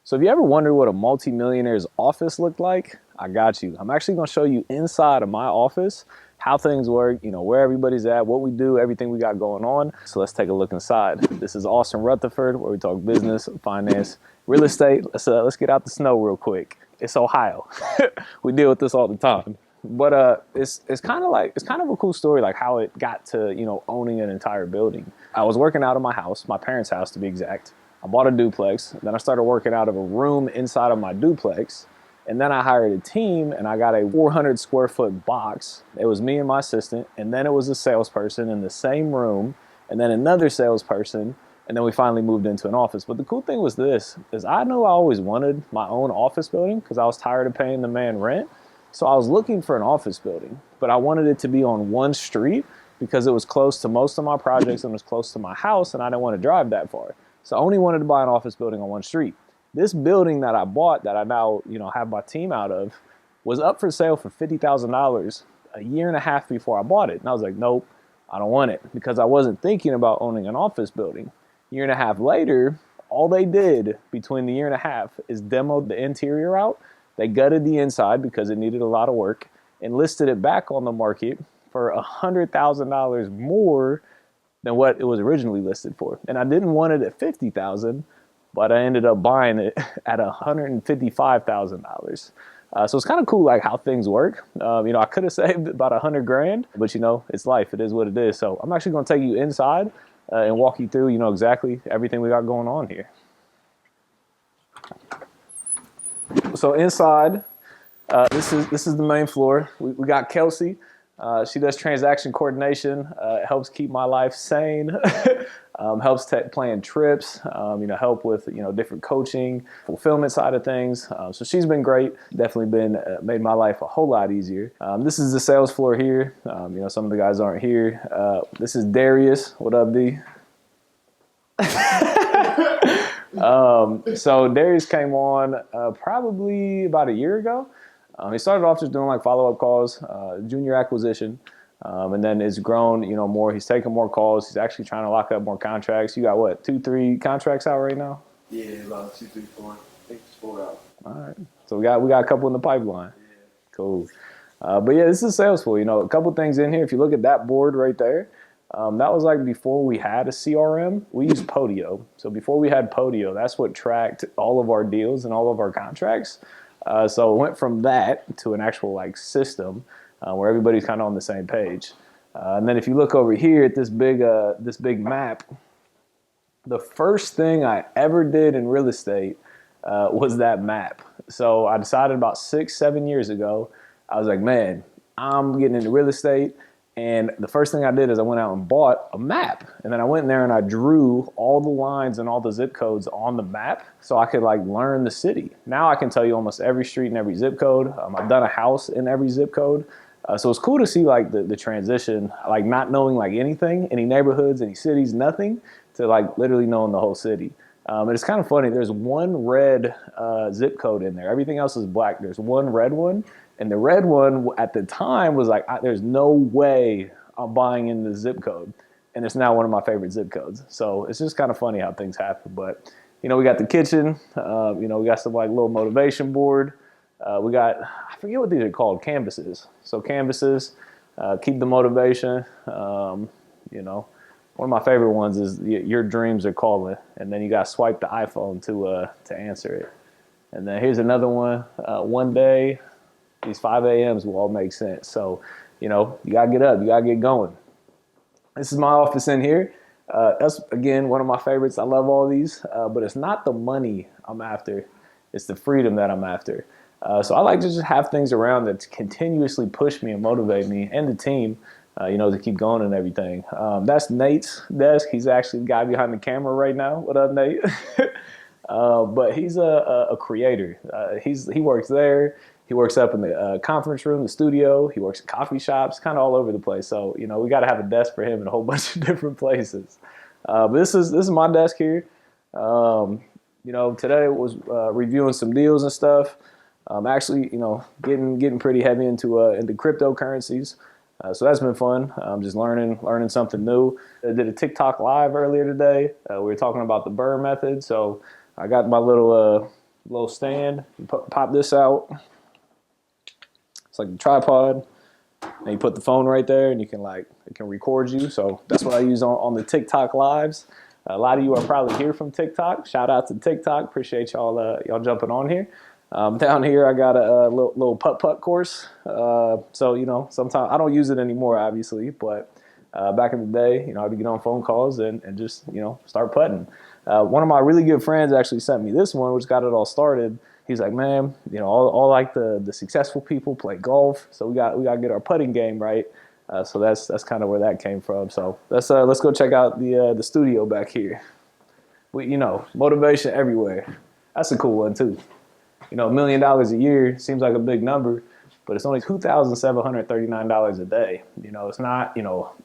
So if you ever wondered what a multimillionaire's office looked like, I got you. I'm actually going to show you inside of my office how things work, where everybody's at, what we do, everything we got going on. So let's take a look inside. This is Austin Rutherford, where we talk business, finance, real estate. Let's get out the snow real quick. It's Ohio. We deal with this all the time. But it's kind of a cool story, like how it got to owning an entire building. I was working out of my house, my parents' house to be exact. I bought a duplex. Then I started working out of a room inside of my duplex. And then I hired a team and I got a 400 square foot box. It was me and my assistant. And then it was a salesperson in the same room. And then another salesperson. And then we finally moved into an office. But the cool thing was this, is I knew I always wanted my own office building because I was tired of paying the man rent. So I was looking for an office building, but I wanted it to be on one street because it was close to most of my projects and it was close to my house and I didn't want to drive that far. So I only wanted to buy an office building on one street. This building that I bought that I now, have my team out of was up for sale for $50,000 a year and a half before I bought it. And I was like, nope, I don't want it because I wasn't thinking about owning an office building. A year and a half later, all they did between the year and a half is demo the interior out. They gutted the inside because it needed a lot of work and listed it back on the market for $100,000 more than what it was originally listed for. And I didn't want it at $50,000, but I ended up buying it at $155,000. So it's kind of cool, like how things work. I could have saved about $100,000, but it's life. It is what it is. So I'm actually going to take you inside and walk you through, exactly everything we got going on here. So inside, this is the main floor. We got Kelsey. She does transaction coordination. Helps keep my life sane. Helps plan trips. Help with different coaching, fulfillment side of things. So she's been great. Definitely made my life a whole lot easier. This is the sales floor here. Some of the guys aren't here. This is Darius. What up, D? So Darius came on probably about a year ago. He started off just doing like follow-up calls, junior acquisition, and then it's grown, more. He's taking more calls. He's actually trying to lock up more contracts. You got what, 2-3 contracts out right now? Yeah, about 2, 3, 4. I think it's 4 out. All right. So we got a couple in the pipeline. Yeah. Cool. But yeah, this is sales floor. A couple things in here. If you look at that board right there, that was like before we had a CRM. We used Podio. So before we had Podio, that's what tracked all of our deals and all of our contracts. So it went from that to an actual like system where everybody's kind of on the same page. And then if you look over here at this big map, the first thing I ever did in real estate was that map. So I decided about 6-7 years ago, I was like, man, I'm getting into real estate. And the first thing I did is I went out and bought a map. And then I went in there and I drew all the lines and all the zip codes on the map so I could like learn the city. Now I can tell you almost every street and every zip code. I've done a house in every zip code. So it's cool to see like the transition, like not knowing like anything, any neighborhoods, any cities, nothing, to like literally knowing the whole city. And it's kind of funny. There's one red zip code in there. Everything else is black. There's one red one. And the red one at the time was like, there's no way I'm buying in the zip code. And it's now one of my favorite zip codes. So it's just kind of funny how things happen. But, we got the kitchen. We got some like little motivation board. We got, I forget what these are called, canvases. So canvases, keep the motivation. One of my favorite ones is your dreams are calling. And then you got to swipe the iPhone to answer it. And then here's another one. One day, these 5 a.m.s will all make sense. So, you got to get up. You got to get going. This is my office in here. That's, again, one of my favorites. I love all these. But it's not the money I'm after. It's the freedom that I'm after. So I like to just have things around that continuously push me and motivate me and the team, to keep going and everything. That's Nate's desk. He's actually the guy behind the camera right now. What up, Nate? But he's a creator. He works there. He works up in the conference room, the studio. He works at coffee shops, kind of all over the place. So, we got to have a desk for him in a whole bunch of different places. But this is my desk here. Today was reviewing some deals and stuff. Actually, getting pretty heavy into cryptocurrencies. So that's been fun. Just learning something new. I did a TikTok live earlier today. We were talking about the Burr method. So I got my little little stand. You pop this out. It's like a tripod. And you put the phone right there, and you can it can record you. So that's what I use on the TikTok lives. A lot of you are probably here from TikTok. Shout out to TikTok. Appreciate y'all jumping on here. Down here, I got a little putt course. So sometimes I don't use it anymore, obviously, but back in the day, I'd get on phone calls and just start putting. One of my really good friends actually sent me this one, which got it all started. He's like, man, all like the successful people play golf, so we got to get our putting game right. So that's kind of where that came from. So let's go check out the studio back here. Motivation everywhere. That's a cool one too. $1 million a year seems like a big number, but it's only $2,739 a day. It's not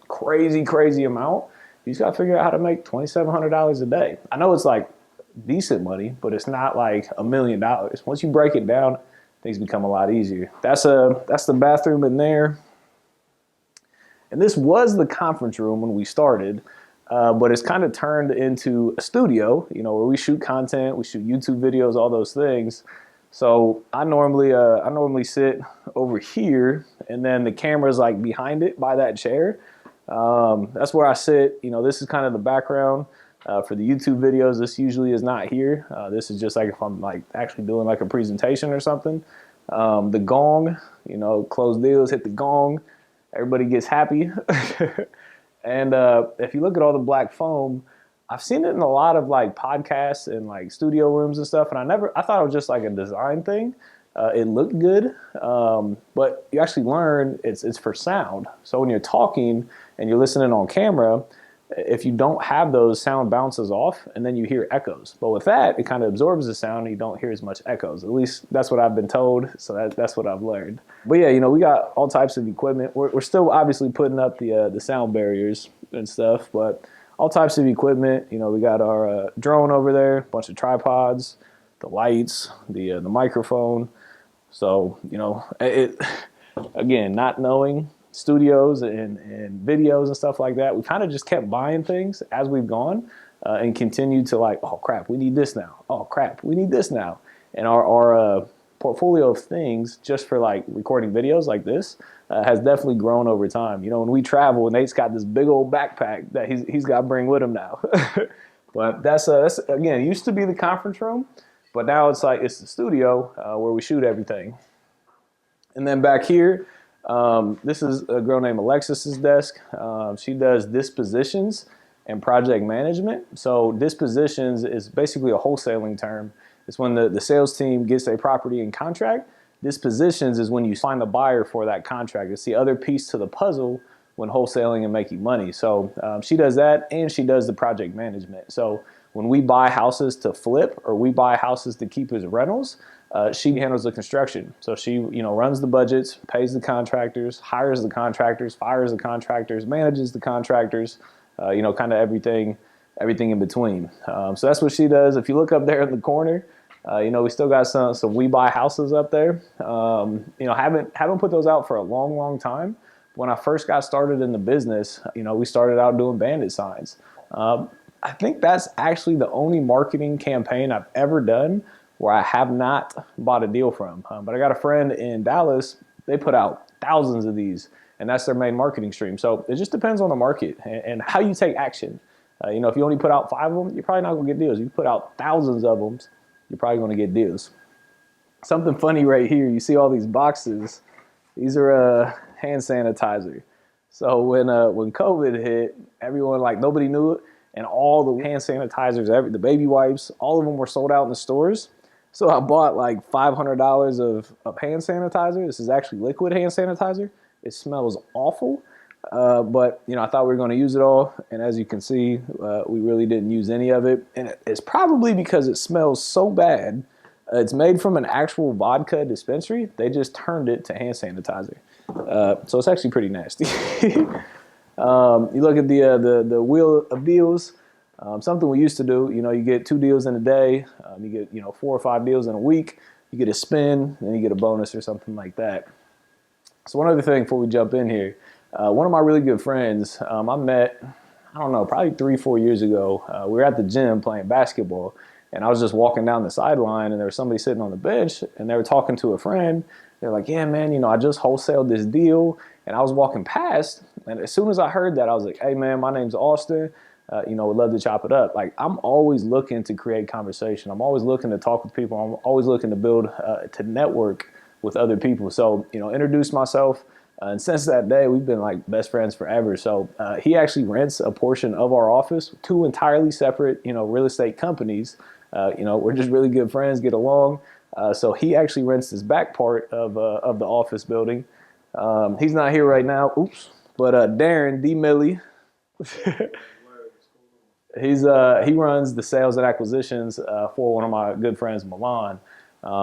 crazy amount. You just got to figure out how to make $2,700 a day. I know it's like decent money, but it's not like $1 million. Once you break it down, things become a lot easier. That's the bathroom in there. And this was the conference room when we started, but it's kind of turned into a studio, where we shoot content, we shoot YouTube videos, all those things. So I normally sit over here, and then the camera's like behind it by that chair. That's where I sit. This is kind of the background. For the YouTube videos, this usually is not here. This is just like if I'm actually doing like a presentation or something. The gong, close deals, hit the gong. Everybody gets happy. And if you look at all the black foam, I've seen it in a lot of podcasts and studio rooms and stuff. And I thought it was just like a design thing. It looked good, but you actually learn it's for sound. So when you're talking and you're listening on camera, if you don't have those, sound bounces off and then you hear echoes. But with that, it kind of absorbs the sound and you don't hear as much echoes. At least that's what I've been told. So that's what I've learned. But yeah, we got all types of equipment. We're still obviously putting up the sound barriers and stuff, but all types of equipment. We got our drone over there, a bunch of tripods, the lights, the microphone. So, again, not knowing studios and videos and stuff like that, we kind of just kept buying things as we've gone and continued to oh crap, we need this now. Oh crap, we need this now. And our portfolio of things just for recording videos like this has definitely grown over time. When we travel, Nate's got this big old backpack that he's got to bring with him now. But that's again, it used to be the conference room, but now it's the studio where we shoot everything. And then back here, this is a girl named Alexis's desk. She does dispositions and project management. So dispositions is basically a wholesaling term. It's when the sales team gets a property in contract. Dispositions is when you find the buyer for that contract. It's the other piece to the puzzle when wholesaling and making money. So she does that, and she does the project management. So when we buy houses to flip or we buy houses to keep as rentals, she handles the construction. So she, runs the budgets, pays the contractors, hires the contractors, fires the contractors, manages the contractors, kind of everything in between. So that's what she does. If you look up there in the corner, we still got some we buy houses up there. Haven't put those out for a long time. When I first got started in the business, we started out doing bandit signs. I think that's actually the only marketing campaign I've ever done where I have not bought a deal from. But I got a friend in Dallas, they put out thousands of these, and that's their main marketing stream. So it just depends on the market and how you take action. If you only put out 5 of them, you're probably not gonna get deals. If you put out thousands of them, you're probably gonna get deals. Something funny right here, you see all these boxes. These are hand sanitizer. So when COVID hit, everyone, nobody knew it, and all the hand sanitizers, the baby wipes, all of them were sold out in the stores. So I bought $500 of hand sanitizer. This is actually liquid hand sanitizer. It smells awful, but I thought we were going to use it all, and as you can see, we really didn't use any of it, and it's probably because it smells so bad. It's made from an actual vodka dispensary. They just turned it to hand sanitizer, so it's actually pretty nasty. You look at the wheel of deals. Something we used to do, you get 2 deals in a day, you get 4 or 5 deals in a week, you get a spin, and you get a bonus or something like that. So one other thing before we jump in here, one of my really good friends, I met, I don't know, probably 3-4 years ago. We were at the gym playing basketball, And I was just walking down the sideline, and there was somebody sitting on the bench, and they were talking to a friend. They're like, yeah, man, you know, I just wholesaled this deal. And I was walking past, and as soon as I heard that, I was like, hey, man, my name's Austin. You know, would love to chop it up. Like, I'm always looking to create conversation. I'm always looking to talk with people. I'm always looking to build, to network with other people. So, you know, introduce myself. And since that day, we've been like best friends forever. So he actually rents a portion of our office, two entirely separate, you know, real estate companies. You know, we're just really good friends, get along. So he actually rents this back part of the office building. He's not here right now. Oops. But Darren D. Millie, he runs the sales and acquisitions for one of my good friends, Milan.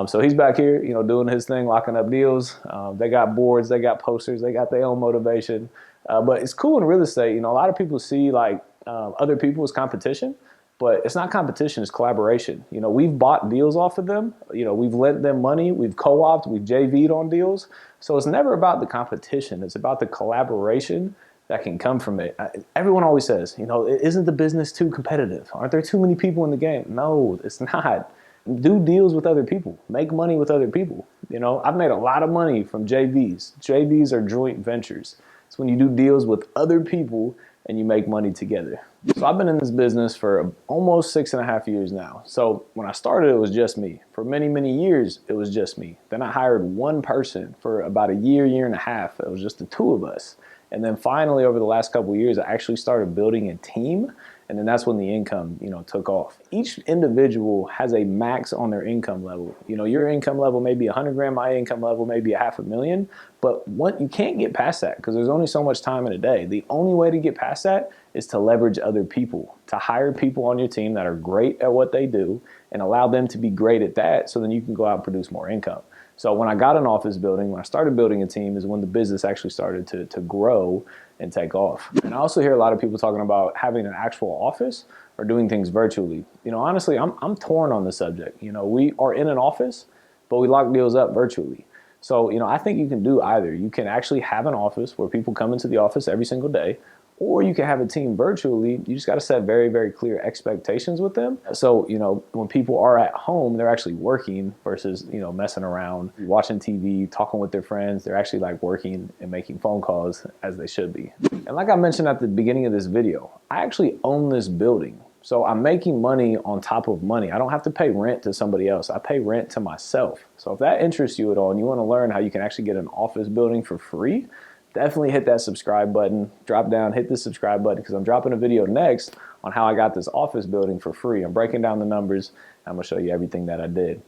So he's back here, you know, doing his thing, locking up deals. They got boards, they got posters, they got their own motivation. But it's cool in real estate. You know, a lot of people see like other people as competition, but it's not competition, it's collaboration. You know, we've bought deals off of them. You know, we've lent them money, we've co-opted, we've JV'd on deals. So it's never about the competition. It's about the collaboration that can come from it. Everyone always says, you know, isn't the business too competitive? Aren't there too many people in the game? No, it's not. Do deals with other people. Make money with other people. You know, I've made a lot of money from JVs. JVs are joint ventures. It's when you do deals with other people and you make money together. So I've been in this business for almost 6.5 years now. So when I started, it was just me. For many, many years, it was just me. Then I hired one person for about a year, year and a half. It was just the two of us. And then finally, over the last couple of years, I actually started building a team. And then that's when the income, you know, took off. Each individual has a max on their income level. You know, your income level may be 100 grand, my income level may be $500,000, but you can't get past that because there's only so much time in a day. The only way to get past that is to leverage other people, to hire people on your team that are great at what they do and allow them to be great at that so then you can go out and produce more income. So when I got an office building, when I started building a team is when the business actually started to grow and take off. And I also hear a lot of people talking about having an actual office or doing things virtually. You know, honestly, I'm torn on the subject. You know, we are in an office, but we lock deals up virtually. So, you know, I think you can do either. You can actually have an office where people come into the office every single day, or you can have a team virtually. You just got to set very, very clear expectations with them. So, you know, when people are at home, they're actually working versus, you know, messing around, watching TV, talking with their friends. They're actually like working and making phone calls as they should be. And like I mentioned at the beginning of this video, I actually own this building. So I'm making money on top of money. I don't have to pay rent to somebody else. I pay rent to myself. So if that interests you at all and you want to learn how you can actually get an office building for free, definitely hit that subscribe button, drop down, hit the subscribe button because I'm dropping a video next on how I got this office building for free. I'm breaking down the numbers. I'm gonna show you everything that I did.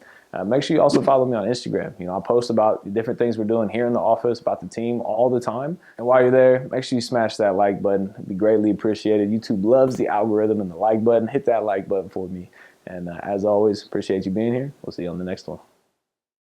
Make sure you also follow me on Instagram. You know, I post about the different things we're doing here in the office, about the team all the time. And while you're there, make sure you smash that like button. It'd be greatly appreciated. YouTube loves the algorithm and the like button. Hit that like button for me. And as always, appreciate you being here. We'll see you on the next one.